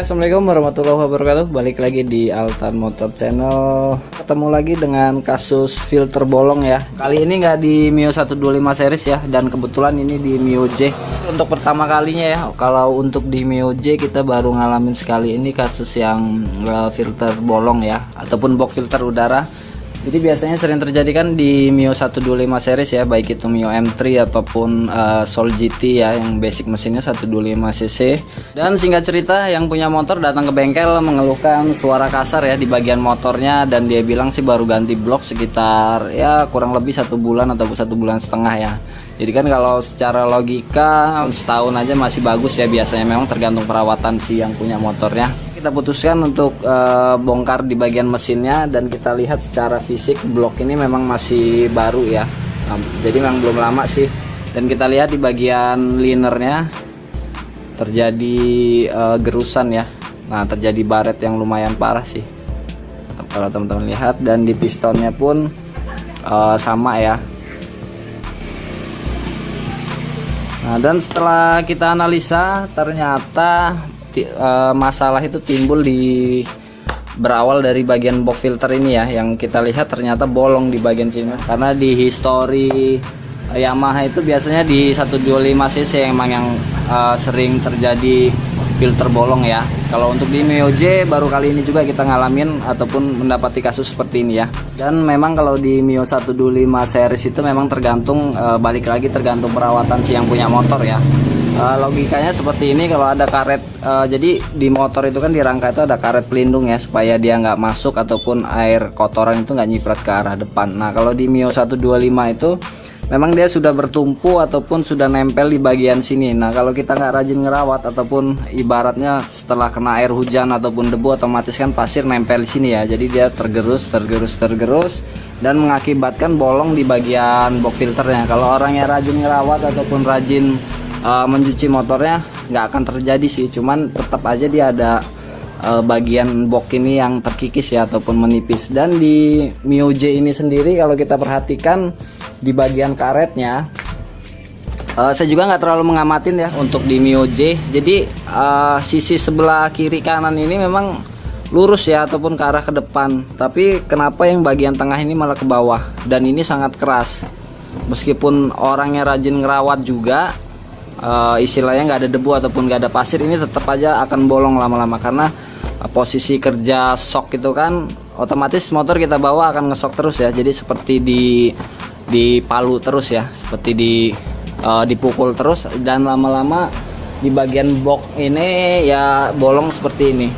Assalamualaikum warahmatullahi wabarakatuh. Balik lagi di Altan Motor Channel. Ketemu lagi dengan kasus filter bolong ya. Kali ini nggak di Mio 125 series ya, dan kebetulan ini di Mio J. Untuk pertama kalinya ya. Kalau untuk di Mio J kita baru ngalamin sekali ini kasus yang filter bolong ya, ataupun box filter udara. Jadi biasanya sering terjadi kan di Mio 125 series ya, baik itu Mio M3 ataupun Soul GT ya, yang basic mesinnya 125 cc. Dan singkat cerita, yang punya motor datang ke bengkel mengeluhkan suara kasar ya di bagian motornya, dan dia bilang sih baru ganti blok sekitar ya kurang lebih 1 bulan ataupun 1 bulan setengah ya. Jadi kan kalau secara logika setahun aja masih bagus ya, biasanya memang tergantung perawatan si yang punya motornya. Kita putuskan untuk bongkar di bagian mesinnya, dan kita lihat secara fisik blok ini memang masih baru ya. Jadi memang belum lama sih. Dan kita lihat di bagian linernya terjadi gerusan ya. Nah, terjadi baret yang lumayan parah sih kalau teman-teman lihat, dan di pistonnya pun sama ya. Nah, dan setelah kita analisa ternyata masalah itu timbul berawal dari bagian box filter ini ya, yang kita lihat ternyata bolong di bagian sini. Karena di history Yamaha itu biasanya di 125 cc emang yang sering terjadi filter bolong ya. Kalau untuk di Mio J baru kali ini juga kita ngalamin ataupun mendapati kasus seperti ini ya. Dan memang kalau di Mio 125 series itu memang tergantung, balik lagi tergantung perawatan si yang punya motor ya. Logikanya seperti ini, kalau ada karet, jadi di motor itu kan di rangka itu ada karet pelindung ya, supaya dia nggak masuk ataupun air kotoran itu nggak nyiprat ke arah depan. Nah, kalau di Mio 125 itu memang dia sudah bertumpu ataupun sudah nempel di bagian sini. Nah, kalau kita nggak rajin ngerawat ataupun ibaratnya setelah kena air hujan ataupun debu, otomatis kan pasir nempel di sini ya, jadi dia tergerus dan mengakibatkan bolong di bagian box filternya. Kalau orangnya rajin ngerawat ataupun rajin mencuci motornya nggak akan terjadi sih, cuman tetap aja dia ada bagian box ini yang terkikis ya ataupun menipis. Dan di Mio J ini sendiri kalau kita perhatikan di bagian karetnya, saya juga nggak terlalu mengamatin ya untuk di Mio J. Jadi sisi sebelah kiri kanan ini memang lurus ya ataupun ke arah ke depan, tapi kenapa yang bagian tengah ini malah ke bawah, dan ini sangat keras. Meskipun orangnya rajin ngerawat juga, istilahnya nggak ada debu ataupun nggak ada pasir, ini tetap aja akan bolong lama-lama. Karena posisi kerja shock itu kan otomatis motor kita bawa akan ngesok terus ya, jadi seperti dipalu terus ya, seperti dipukul terus, dan lama-lama di bagian box ini ya bolong seperti ini.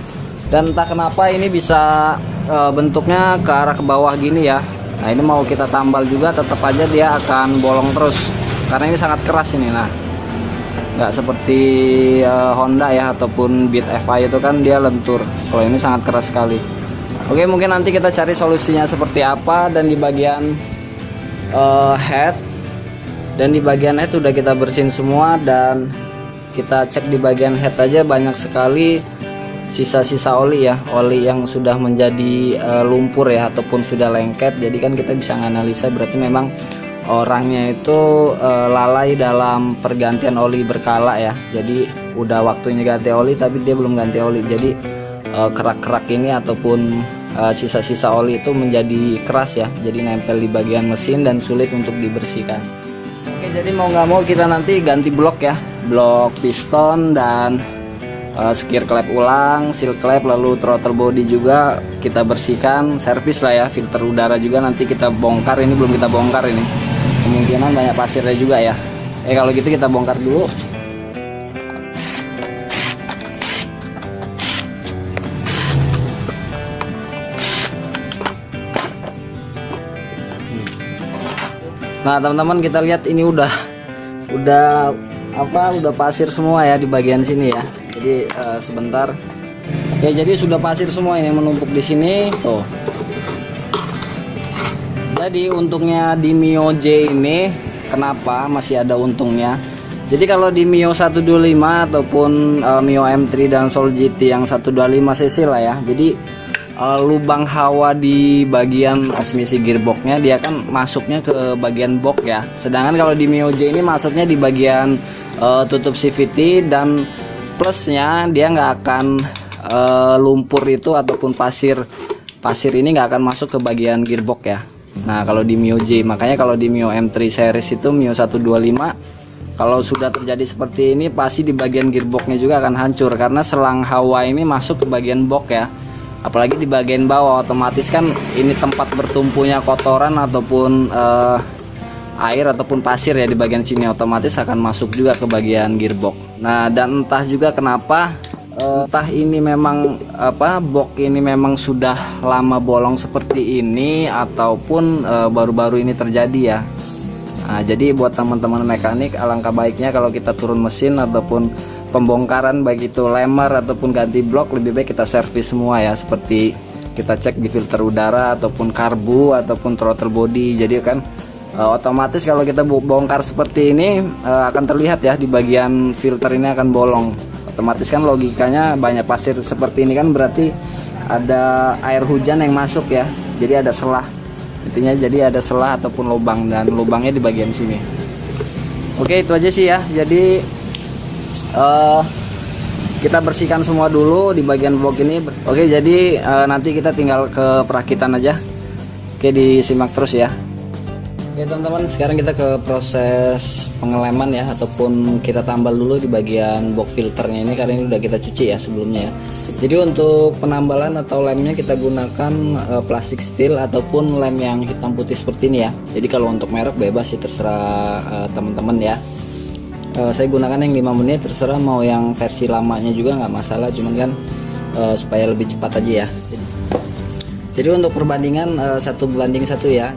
Dan entah kenapa ini bisa bentuknya ke arah ke bawah gini ya. Nah, ini mau kita tambal juga tetap aja dia akan bolong terus karena ini sangat keras ini. Nah, nggak seperti Honda ya ataupun Beat FI itu kan dia lentur. Kalau ini sangat keras sekali. Oke, mungkin nanti kita cari solusinya seperti apa. Dan di bagian head udah kita bersihin semua, dan kita cek di bagian head aja banyak sekali sisa-sisa oli ya, oli yang sudah menjadi lumpur ya ataupun sudah lengket. Jadi kan kita bisa menganalisa berarti memang orangnya itu lalai dalam pergantian oli berkala ya. Jadi udah waktunya ganti oli tapi dia belum ganti oli, jadi kerak-kerak ini ataupun sisa-sisa oli itu menjadi keras ya, jadi nempel di bagian mesin dan sulit untuk dibersihkan. Oke, jadi mau nggak mau kita nanti ganti blok ya, blok piston dan skir klep ulang, seal klep, lalu throttle body juga kita bersihkan, servis lah ya. Filter udara juga nanti kita bongkar, ini belum kita bongkar, ini kemungkinan banyak pasirnya juga ya. Kalau gitu kita bongkar dulu. Nah, teman-teman, kita lihat ini udah pasir semua ya di bagian sini ya. Jadi sebentar. Oke, jadi sudah pasir semua ini menumpuk di sini tuh. Jadi untungnya di Mio J ini kenapa masih ada untungnya? Jadi kalau di Mio 125 ataupun Mio M3 dan Soul GT yang 125 cc lah ya, jadi lubang hawa di bagian transmisi gearboxnya dia kan masuknya ke bagian box ya. Sedangkan kalau di Mio J ini masuknya di bagian tutup CVT, dan plusnya dia nggak akan lumpur itu ataupun pasir ini nggak akan masuk ke bagian gearbox ya. Nah kalau di Mio J, makanya kalau di Mio M3 series itu Mio 125, kalau sudah terjadi seperti ini pasti di bagian gearboxnya juga akan hancur, karena selang hawa ini masuk ke bagian box ya. Apalagi di bagian bawah, otomatis kan ini tempat bertumpunya kotoran ataupun air ataupun pasir ya, di bagian sini otomatis akan masuk juga ke bagian gearbox. Nah dan entah juga kenapa, entah ini memang box ini memang sudah lama bolong seperti ini ataupun baru-baru ini terjadi ya. Nah jadi buat teman-teman mekanik, alangkah baiknya kalau kita turun mesin ataupun pembongkaran baik itu lemar ataupun ganti blok, lebih baik kita servis semua ya, seperti kita cek di filter udara ataupun karbu ataupun throttle body. Jadi kan otomatis kalau kita bongkar seperti ini akan terlihat ya, di bagian filter ini akan bolong. Otomatis kan logikanya banyak pasir seperti ini kan berarti ada air hujan yang masuk ya, jadi ada selah, intinya jadi ada selah ataupun lubang, dan lubangnya di bagian sini. Oke itu aja sih ya. Jadi kita bersihkan semua dulu di bagian box ini. Oke jadi nanti kita tinggal ke perakitan aja. Oke disimak terus ya. Oke teman-teman, sekarang kita ke proses pengeleman ya, ataupun kita tambal dulu di bagian box filternya ini, karena ini udah kita cuci ya sebelumnya ya. Jadi untuk penambalan atau lemnya kita gunakan plastik steel ataupun lem yang hitam putih seperti ini ya. Jadi kalau untuk merek bebas sih, terserah teman-teman ya. Saya gunakan yang 5 menit, terserah mau yang versi lamanya juga nggak masalah, cuman kan supaya lebih cepat aja ya. Jadi untuk perbandingan 1 banding 1 ya.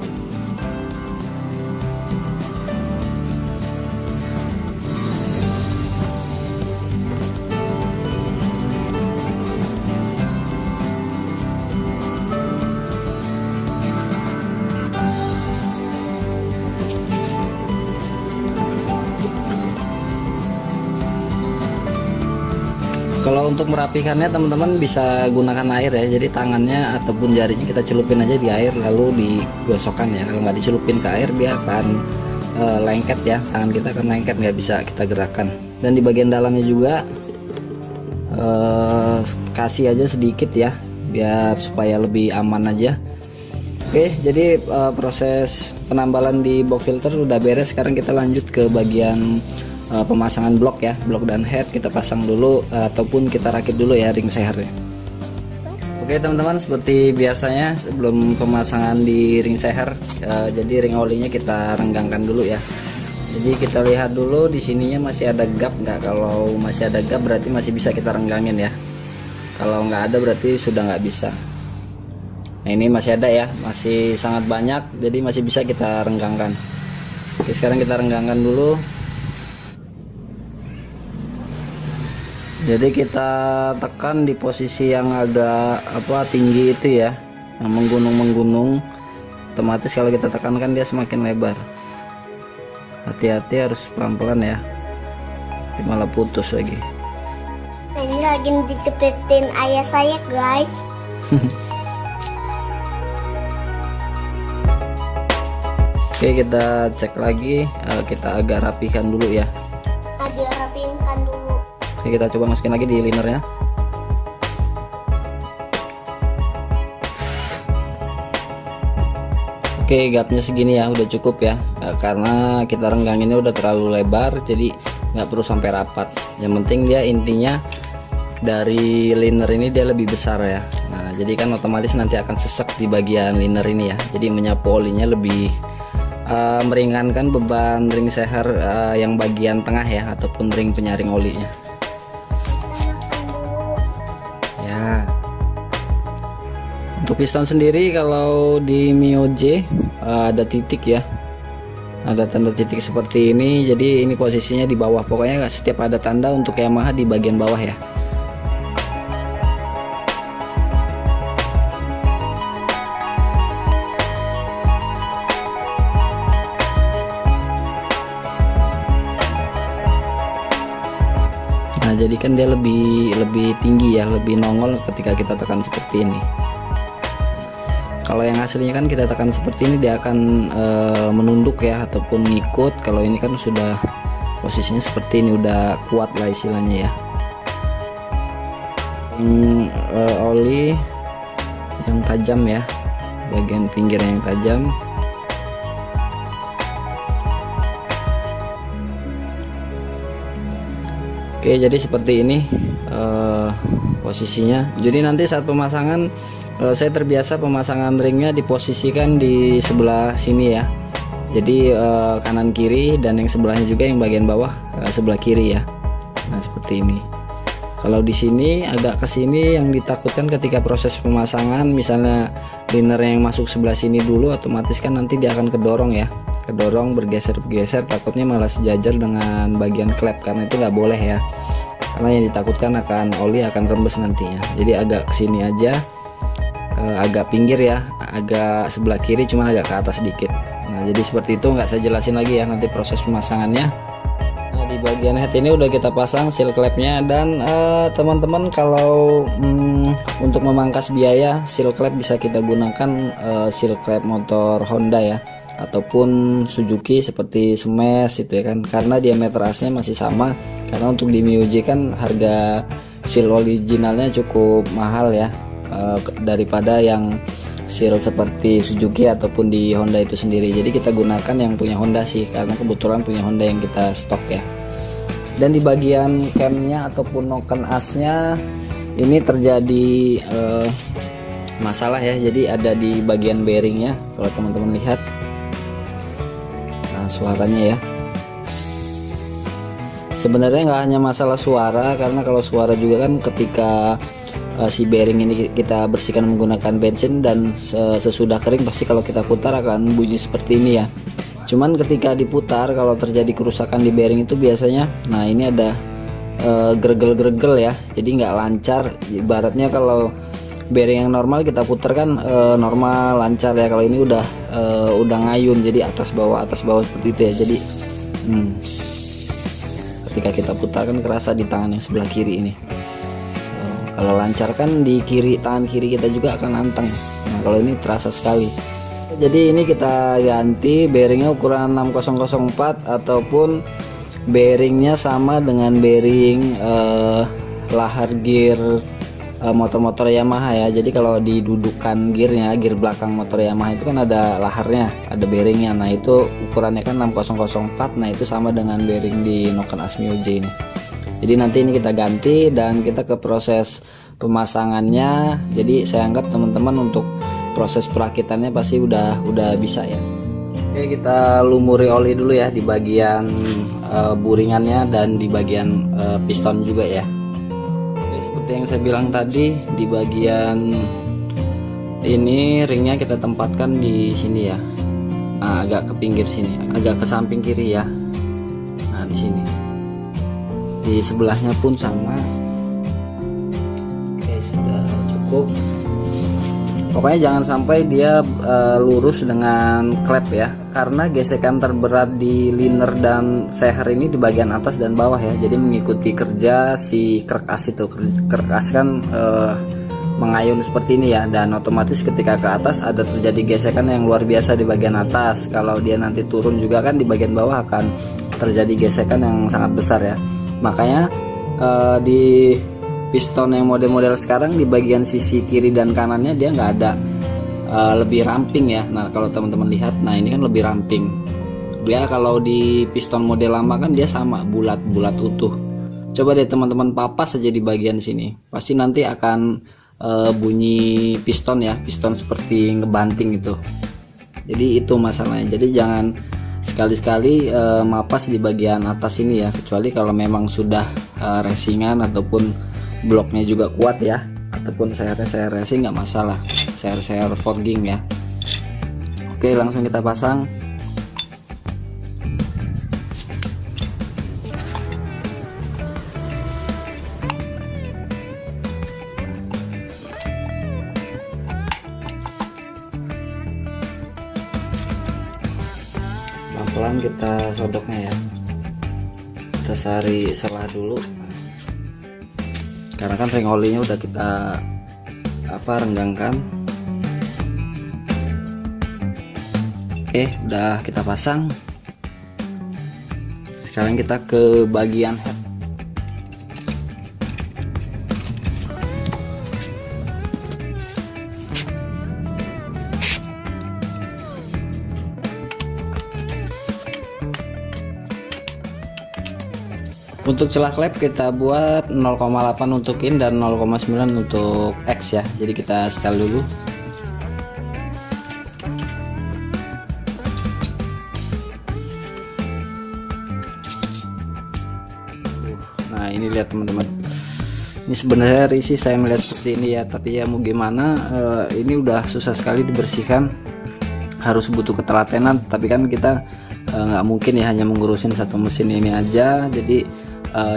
Kalau untuk merapikannya teman-teman bisa gunakan air ya, jadi tangannya ataupun jarinya kita celupin aja di air lalu digosokkan ya. Kalau nggak dicelupin ke air dia akan lengket ya, tangan kita akan lengket, nggak bisa kita gerakkan. Dan di bagian dalamnya juga kasih aja sedikit ya, biar supaya lebih aman aja. Oke jadi proses penambalan di box filter udah beres. Sekarang kita lanjut ke bagian pemasangan blok ya, blok dan head kita pasang dulu ataupun kita rakit dulu ya ring sehernya. Oke teman-teman, seperti biasanya sebelum pemasangan di ring seher, jadi ring olinya kita renggangkan dulu ya. Jadi kita lihat dulu di sininya masih ada gap nggak. Kalau masih ada gap berarti masih bisa kita renggangin ya. Kalau nggak ada berarti sudah nggak bisa. Nah ini masih ada ya, masih sangat banyak, jadi masih bisa kita renggangkan. Oke sekarang kita renggangkan dulu. Jadi kita tekan di posisi yang agak tinggi itu ya, yang menggunung. Otomatis kalau kita tekankan dia semakin lebar. Hati-hati, harus pelan-pelan ya, nanti malah putus lagi. Ini lagi dicepetin ayah saya guys. Oke kita cek lagi, kita agak rapikan dulu ya. Dirapinkan dulu. Oke kita coba masukin lagi di linernya. Oke gapnya segini ya, udah cukup ya, karena kita rengganginnya udah terlalu lebar, jadi nggak perlu sampai rapat. Yang penting dia intinya dari liner ini dia lebih besar ya. Nah jadi kan otomatis nanti akan sesek di bagian liner ini ya, jadi menyapu olinya lebih meringankan beban ring seher yang bagian tengah ya, ataupun ring penyaring olinya ya. Untuk piston sendiri kalau di Mio J ada titik ya, ada tanda titik seperti ini, jadi ini posisinya di bawah. Pokoknya setiap ada tanda untuk Yamaha di bagian bawah ya. Nah jadi kan dia lebih tinggi ya, lebih nongol ketika kita tekan seperti ini. Kalau yang aslinya kan kita tekan seperti ini dia akan menunduk ya, ataupun ngikut. Kalau ini kan sudah posisinya seperti ini, udah kuat lah istilahnya ya. oli yang tajam ya, bagian pinggir yang tajam. Oke, jadi seperti ini posisinya. Jadi nanti saat pemasangan saya terbiasa pemasangan ringnya diposisikan di sebelah sini ya. Jadi kanan kiri, dan yang sebelahnya juga yang bagian bawah sebelah kiri ya. Nah seperti ini. Kalau di sini agak ke sini, yang ditakutkan ketika proses pemasangan, misalnya liner yang masuk sebelah sini dulu, otomatis kan nanti dia akan kedorong ya, kedorong bergeser, takutnya malah sejajar dengan bagian klep, karena itu nggak boleh ya, karena yang ditakutkan akan oli akan rembes nantinya. Jadi agak ke sini aja, agak pinggir ya, agak sebelah kiri, cuman agak ke atas sedikit. Nah jadi seperti itu, nggak saya jelasin lagi ya nanti proses pemasangannya. Nah, di bagian head ini udah kita pasang seal clamp-nya, dan teman-teman kalau untuk memangkas biaya, seal clamp bisa kita gunakan seal clamp motor Honda ya, ataupun Suzuki seperti Smash itu ya kan, karena diameter asnya masih sama. Karena untuk di MIUJ kan harga seal originalnya cukup mahal ya, daripada yang seal seperti Suzuki ataupun di Honda itu sendiri. Jadi kita gunakan yang punya Honda sih, karena kebetulan punya Honda yang kita stok ya. Dan di bagian camnya ataupun noken asnya ini terjadi masalah ya. Jadi ada di bagian bearingnya, kalau teman-teman lihat. Nah suaranya ya, sebenarnya nggak hanya masalah suara, karena kalau suara juga kan ketika si bearing ini kita bersihkan menggunakan bensin, dan sesudah kering pasti kalau kita putar akan bunyi seperti ini ya. Cuman ketika diputar, kalau terjadi kerusakan di bearing itu biasanya, nah ini ada gregel-gregel ya, jadi nggak lancar. Ibaratnya kalau bearing yang normal kita putar kan normal lancar ya, kalau ini udah ngayun, jadi atas bawah seperti itu ya. Jadi ketika kita putar kan kerasa di tangan yang sebelah kiri ini. Kalau lancar kan di tangan kiri kita juga akan anteng. Nah kalau ini terasa sekali. Jadi ini kita ganti bearingnya ukuran 6004, ataupun bearingnya sama dengan bearing lahar gear motor-motor Yamaha ya. Jadi kalau didudukan gearnya, gear belakang motor Yamaha itu kan ada laharnya, ada bearingnya. Nah itu ukurannya kan 6004. Nah itu sama dengan bearing di noken as MIUJ ini. Jadi nanti ini kita ganti dan kita ke proses pemasangannya. Jadi saya anggap teman-teman untuk proses perakitannya pasti udah bisa ya. Oke, kita lumuri oli dulu ya di bagian buringannya dan di bagian piston juga ya. Oke, seperti yang saya bilang tadi, di bagian ini ringnya kita tempatkan di sini ya. Nah agak ke pinggir sini, agak ke samping kiri ya. Nah di sini. Di sebelahnya pun sama. Oke sudah cukup. Pokoknya jangan sampai dia lurus dengan klep ya, karena gesekan terberat di liner dan seher ini di bagian atas dan bawah ya. Jadi mengikuti kerja si krek as itu. Krek as kan mengayun seperti ini ya, dan otomatis ketika ke atas ada terjadi gesekan yang luar biasa di bagian atas. Kalau dia nanti turun juga kan di bagian bawah akan terjadi gesekan yang sangat besar ya. Makanya di piston yang model-model sekarang di bagian sisi kiri dan kanannya dia nggak ada lebih ramping ya. Nah kalau teman-teman lihat, nah ini kan lebih ramping. Dia kalau di piston model lama kan dia sama bulat-bulat utuh. Coba deh teman-teman papas saja di bagian sini, pasti nanti akan bunyi piston ya, piston seperti ngebanting itu. Jadi itu masalahnya. Jadi jangan sekali-sekali mapas di bagian atas ini ya, kecuali kalau memang sudah racingan ataupun bloknya juga kuat ya, ataupun seher racing nggak masalah, seher forging ya. Oke langsung kita pasang. Pelan-pelan kita sodoknya ya, kita sari selah dulu, karena kan ring olinya udah kita renggangkan. Oke udah kita pasang. Sekarang kita ke bagian head. Untuk celah klep kita buat 0,8 untuk in dan 0,9 untuk X ya. Jadi kita setel dulu. Nah ini lihat teman-teman, ini sebenarnya risih saya melihat seperti ini ya, tapi ya mau gimana, ini udah susah sekali dibersihkan, harus butuh ketelatenan. Tapi kan kita nggak mungkin ya hanya mengurusin satu mesin ini aja, jadi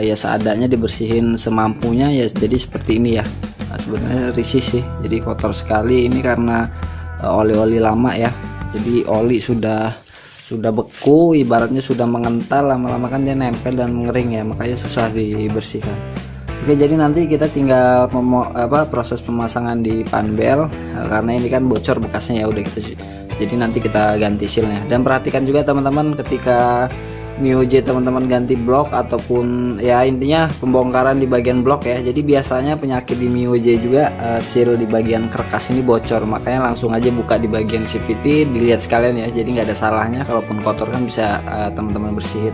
ya seadanya dibersihin semampunya ya. Jadi seperti ini ya. Nah, sebenarnya risih sih, jadi kotor sekali ini karena oli-oli lama ya. Jadi oli sudah beku, ibaratnya sudah mengental, lama-lama kan dia nempel dan mengering ya, makanya susah dibersihkan. Oke, jadi nanti kita tinggal proses pemasangan di panbel, karena ini kan bocor bekasnya ya, udah kita, jadi nanti kita ganti sealnya. Dan perhatikan juga teman-teman ketika MIUJ teman-teman ganti blok ataupun ya intinya pembongkaran di bagian blok ya. Jadi biasanya penyakit di MIUJ juga seal di bagian karkas ini bocor, makanya langsung aja buka di bagian CVT, dilihat sekalian ya. Jadi nggak ada salahnya, kalaupun kotor kan bisa teman-teman bersihin.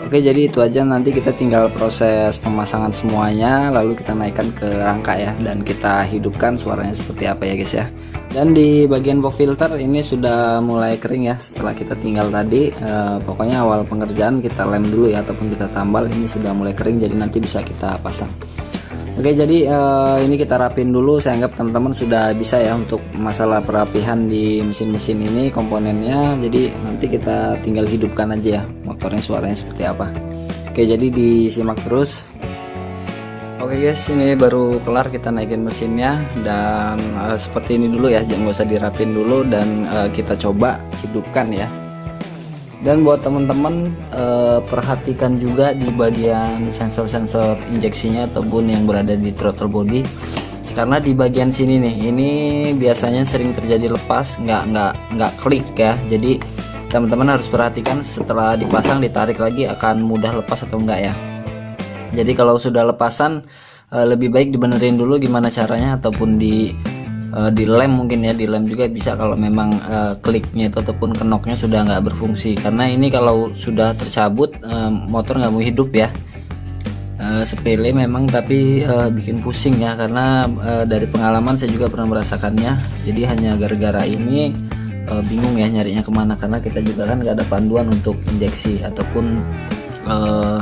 Oke, jadi itu aja, nanti kita tinggal proses pemasangan semuanya, lalu kita naikkan ke rangka ya, dan kita hidupkan suaranya seperti apa ya guys ya. Dan di bagian box filter ini sudah mulai kering ya, setelah kita tinggal tadi, pokoknya awal pengerjaan kita lem dulu ya, ataupun kita tambal. Ini sudah mulai kering, jadi nanti bisa kita pasang. Oke, jadi ini kita rapin dulu. Saya anggap teman-teman sudah bisa ya untuk masalah perapihan di mesin-mesin ini komponennya. Jadi nanti kita tinggal hidupkan aja ya motornya, suaranya seperti apa. Oke, jadi disimak terus. Oke guys, ini baru kelar kita naikin mesinnya, dan seperti ini dulu ya, jangan usah dirapin dulu, dan kita coba hidupkan ya. Dan buat teman-teman perhatikan juga di bagian sensor-sensor injeksinya ataupun yang berada di throttle body, karena di bagian sini nih, ini biasanya sering terjadi lepas, nggak klik ya. Jadi teman-teman harus perhatikan setelah dipasang, ditarik lagi akan mudah lepas atau enggak ya. Jadi kalau sudah lepasan, lebih baik dibenerin dulu gimana caranya, ataupun dilem mungkin ya, dilem juga bisa kalau memang kliknya itu ataupun kenoknya sudah nggak berfungsi. Karena ini kalau sudah tercabut, motor nggak mau hidup ya. Sepele memang, tapi bikin pusing ya, karena dari pengalaman saya juga pernah merasakannya. Jadi hanya gara-gara ini bingung ya nyarinya kemana, karena kita juga kan nggak ada panduan untuk injeksi ataupun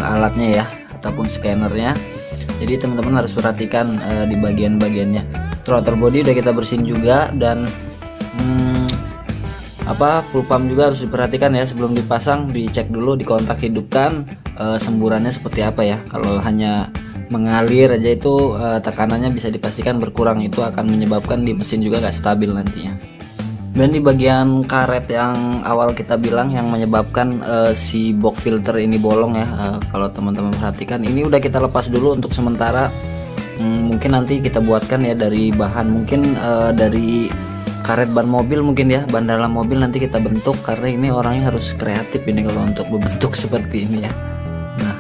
alatnya ya, ataupun scannernya. Jadi teman-teman harus perhatikan di bagian-bagiannya. Throttle body udah kita bersihin juga, dan full pump juga harus diperhatikan ya, sebelum dipasang dicek dulu, dikontak hidupkan semburannya seperti apa ya. Kalau hanya mengalir aja itu tekanannya bisa dipastikan berkurang, itu akan menyebabkan di mesin juga nggak stabil nantinya. Dan di bagian karet yang awal kita bilang yang menyebabkan si box filter ini bolong ya, kalau teman-teman perhatikan, ini udah kita lepas dulu untuk sementara. Mungkin nanti kita buatkan ya dari bahan, mungkin dari karet ban mobil mungkin ya, ban dalam mobil nanti kita bentuk, karena ini orangnya harus kreatif ini kalau untuk membentuk seperti ini ya. Nah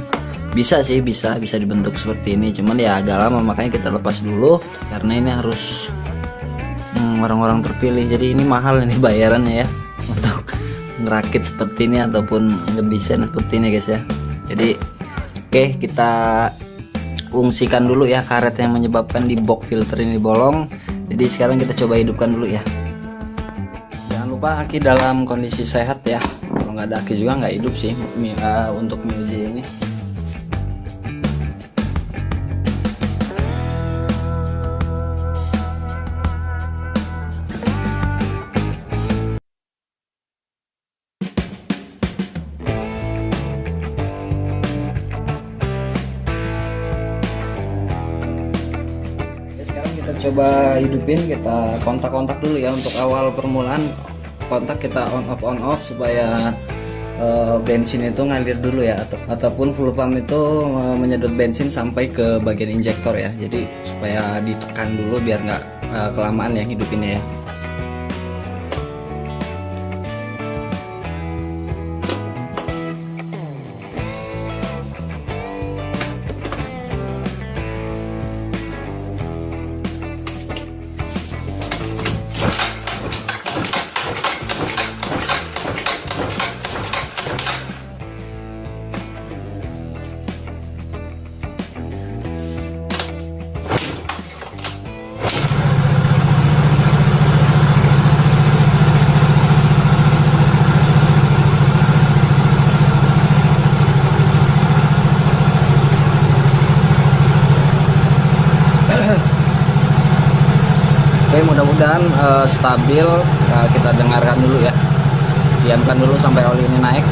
bisa sih, bisa dibentuk seperti ini, cuman ya agak lama, makanya kita lepas dulu karena ini harus orang-orang terpilih. Jadi ini mahal ini bayarannya ya untuk ngerakit seperti ini ataupun ngedesain seperti ini guys ya. Jadi oke, kita fungsikan dulu ya karet yang menyebabkan di box filter ini bolong. Jadi sekarang kita coba hidupkan dulu ya. Jangan lupa aki dalam kondisi sehat ya, kalau nggak ada aki juga nggak hidup sih untuk MIUJ ini. Coba hidupin, kita kontak-kontak dulu ya. Untuk awal permulaan kontak kita on off supaya bensin itu ngalir dulu ya, ataupun full pump itu menyedot bensin sampai ke bagian injektor ya. Jadi supaya ditekan dulu biar nggak kelamaan ya hidupinnya ya. dan stabil. Kita dengarkan dulu ya, diamkan dulu sampai oli ini naik.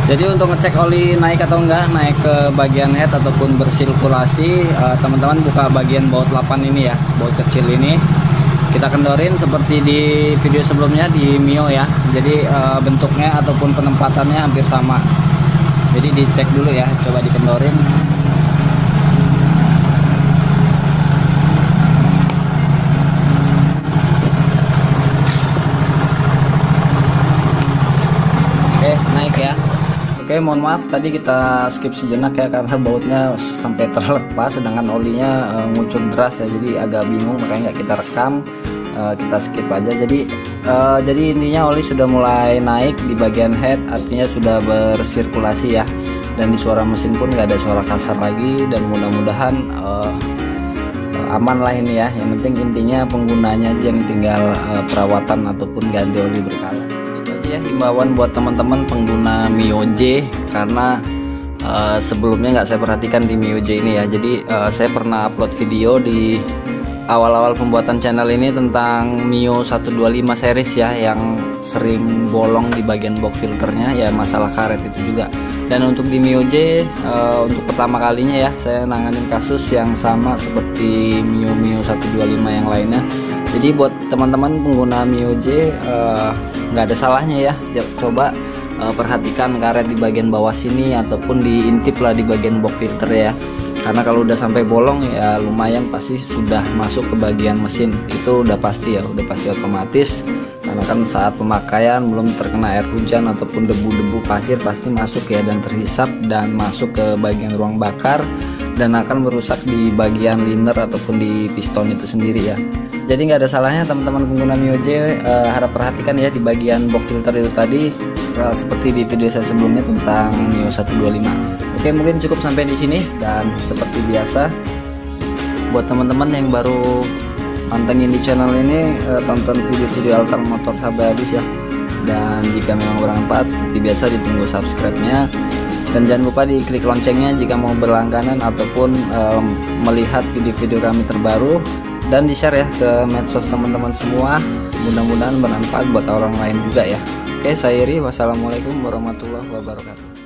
Jadi untuk ngecek oli naik atau enggak, naik ke bagian head ataupun bersirkulasi, teman-teman buka bagian baut 8 ini ya, baut kecil ini. Kita kendorin seperti di video sebelumnya di Mio ya. Jadi bentuknya ataupun penempatannya hampir sama. Jadi dicek dulu ya, coba dikendorin. Oke, naik ya. Oke, mohon maaf tadi kita skip sejenak ya karena bautnya sampai terlepas, sedangkan olinya ngucur deras ya, jadi agak bingung, makanya nggak kita rekam, kita skip aja. Jadi intinya oli sudah mulai naik di bagian head, artinya sudah bersirkulasi ya, dan di suara mesin pun nggak ada suara kasar lagi, dan mudah-mudahan aman lah ini ya. Yang penting intinya penggunanya aja yang tinggal perawatan ataupun ganti oli berkala. Ya, himbauan buat teman-teman pengguna Mio J, karena sebelumnya nggak saya perhatikan di Mio J ini ya. Jadi saya pernah upload video di awal-awal pembuatan channel ini tentang Mio 125 series ya, yang sering bolong di bagian box filternya ya, masalah karet itu juga. Dan untuk di Mio J untuk pertama kalinya ya saya nanganin kasus yang sama seperti Mio 125 yang lainnya. Jadi buat teman-teman pengguna Mio J nggak ada salahnya ya, coba perhatikan karet di bagian bawah sini ataupun diintip lah di bagian box filter ya, karena kalau udah sampai bolong ya lumayan pasti sudah masuk ke bagian mesin, itu udah pasti ya, udah pasti otomatis, karena kan saat pemakaian belum terkena air hujan ataupun debu-debu pasir pasti masuk ya, dan terhisap dan masuk ke bagian ruang bakar dan akan merusak di bagian liner ataupun di piston itu sendiri ya. Jadi nggak ada salahnya teman-teman pengguna Mio J harap perhatikan ya di bagian box filter itu tadi, seperti di video saya sebelumnya tentang Mio 125. Oke, mungkin cukup sampai di sini, dan seperti biasa buat teman-teman yang baru pantengin di channel ini, tonton video-video altar motor sampai habis ya. Dan jika memang bermanfaat seperti biasa ditunggu subscribe-nya, dan jangan lupa diklik loncengnya jika mau berlangganan ataupun melihat video-video kami terbaru, dan di-share ya ke medsos teman-teman semua. Mudah-mudahan bermanfaat buat orang lain juga ya. Oke, saya Iri, wassalamualaikum warahmatullahi wabarakatuh.